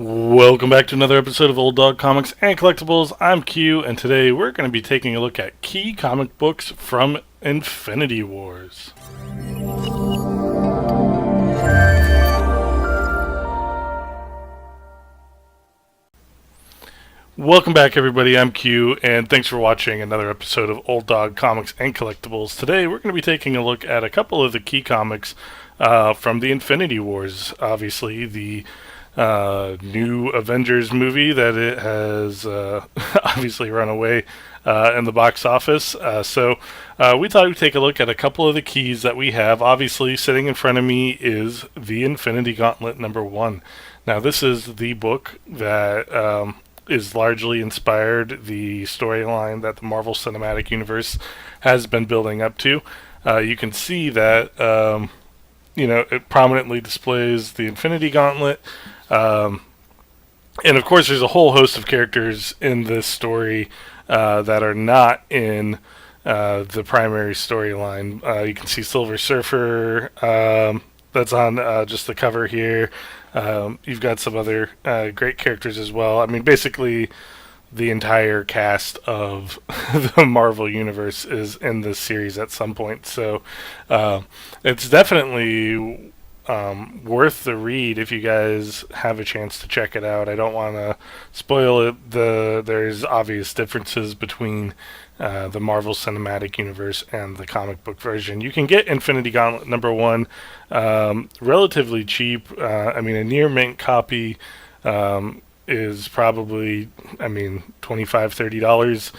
Welcome back to another episode of Old Dog Comics and Collectibles. I'm Q, and today we're going to be taking a look at key comic books from Infinity Wars. Welcome back, everybody. I'm Q, and thanks for watching another episode of Old Dog Comics and Collectibles. Today we're going to be taking a look at a couple of the key comics from the Infinity Wars. Obviously, the new Avengers movie that it has obviously run away in the box office. So we thought we'd take a look at a couple of the keys that we have. Obviously, sitting in front of me is the Infinity Gauntlet #1. Now, this is the book that is largely inspired the storyline that the Marvel Cinematic Universe has been building up to. You can see that it prominently displays the Infinity Gauntlet. And of course, there's a whole host of characters in this story that are not in the primary storyline. You can see Silver Surfer, that's on just the cover here. You've got some other great characters as well. I mean, basically, the entire cast of the Marvel Universe is in this series at some point. So it's definitely worth the read if you guys have a chance to check it out. I don't want to spoil it. There's obvious differences between the Marvel Cinematic Universe and the comic book version. You can get Infinity Gauntlet #1 relatively cheap. A near mint copy is probably, $25-$30.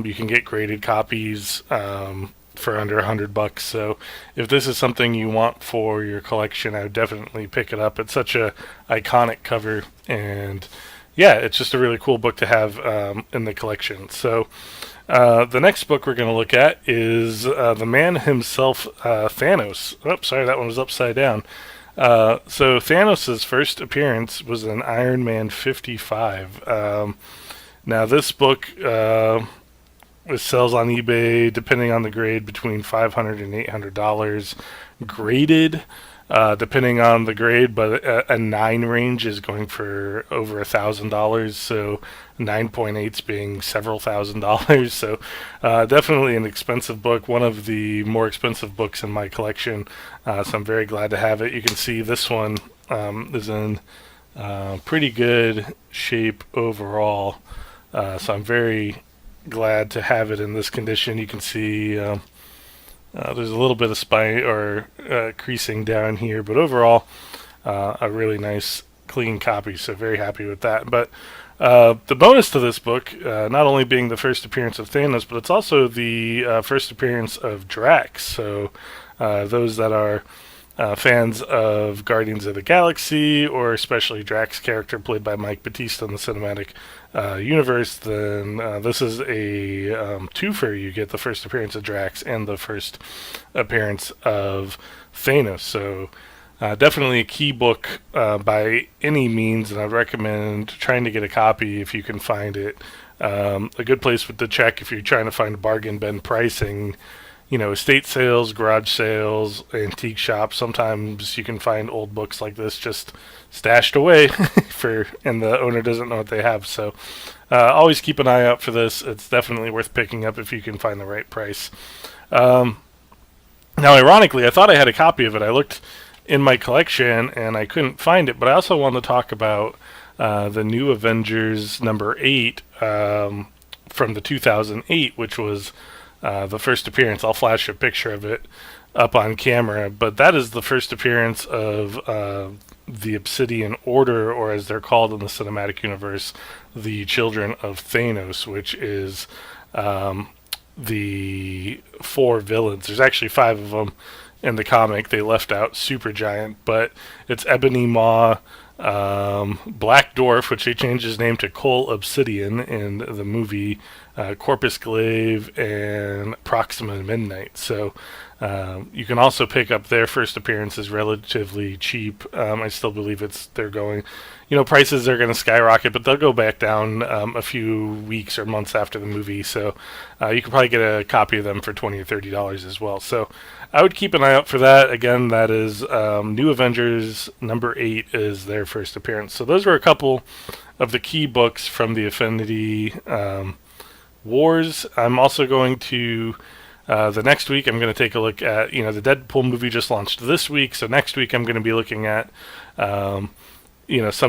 You can get graded copies for under $100. So if this is something you want for your collection, I would definitely pick it up. It's such a iconic cover, and yeah, it's just a really cool book to have in the collection. So the next book we're going to look at is the man himself, Thanos. Oh, sorry, that one was upside down. So Thanos' first appearance was in Iron Man 55. Now this book it sells on eBay, depending on the grade, between $500 and $800. Graded, depending on the grade, but a 9 range is going for over $1,000. So 9.8s being several $1,000s. So definitely an expensive book, one of the more expensive books in my collection. So I'm very glad to have it. You can see this one is in pretty good shape overall. So I'm very glad to have it in this condition. You can see there's a little bit of spine or creasing down here, but overall a really nice clean copy, so very happy with that. But the bonus to this book, not only being the first appearance of Thanos, but it's also the first appearance of Drax. So those that are fans of Guardians of the Galaxy, or especially Drax's character played by Mike Bautista in the cinematic universe, then this is a twofer. You get the first appearance of Drax and the first appearance of Thanos. So definitely a key book by any means, and I recommend trying to get a copy if you can find it. A good place to check if you're trying to find bargain bin pricing. Estate sales, garage sales, antique shops. Sometimes you can find old books like this just stashed away and the owner doesn't know what they have. So always keep an eye out for this. It's definitely worth picking up if you can find the right price. Now, ironically, I thought I had a copy of it. I looked in my collection and I couldn't find it, but I also wanted to talk about the new Avengers #8 from the 2008, which was the first appearance. I'll flash a picture of it up on camera, but that is the first appearance of the Obsidian Order, or as they're called in the cinematic universe, the Children of Thanos, which is the 4 villains. There's actually 5 of them in the comic. They left out Supergiant, but it's Ebony Maw, Black Dwarf, which they changed his name to Cole Obsidian in the movie, Corpus Glaive, and Proxima Midnight. So you can also pick up their first appearances relatively cheap. I still believe they're going, prices are going to skyrocket, but they'll go back down a few weeks or months after the movie. So you can probably get a copy of them for $20 or $30 as well. So I would keep an eye out for that. Again, that is New Avengers #8 is their first appearance. So those were a couple of the key books from the Infinity Wars. I'm also going to the next week I'm going to take a look at, the Deadpool movie just launched this week, so next week I'm going to be looking at some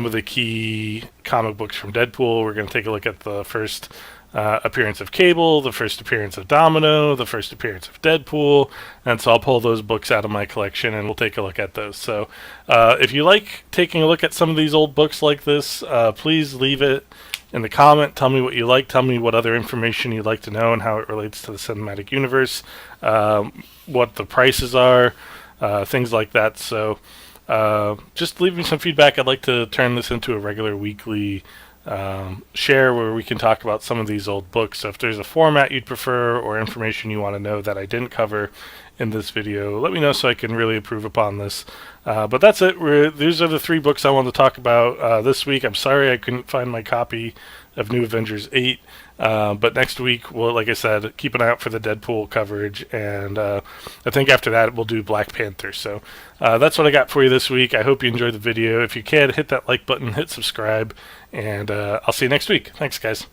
of the key comic books from Deadpool. We're going to take a look at the first appearance of Cable, the first appearance of Domino, the first appearance of Deadpool, and so I'll pull those books out of my collection and we'll take a look at those. So if you like taking a look at some of these old books like this, please leave it in the comment. Tell me what you like. Tell me what other information you'd like to know and how it relates to the cinematic universe, what the prices are, things like that. So just leave me some feedback. I'd like to turn this into a regular weekly share where we can talk about some of these old books. So if there's a format you'd prefer or information you want to know that I didn't cover in this video, let me know so I can really improve upon this. But that's it. These are the 3 books I wanted to talk about this week. I'm sorry I couldn't find my copy of New Avengers 8. But next week, well, like I said, keep an eye out for the Deadpool coverage, and I think after that we'll do Black Panther. So that's what I got for you this week. I hope you enjoyed the video. If you can, hit that like button, hit subscribe, and I'll see you next week. Thanks, guys.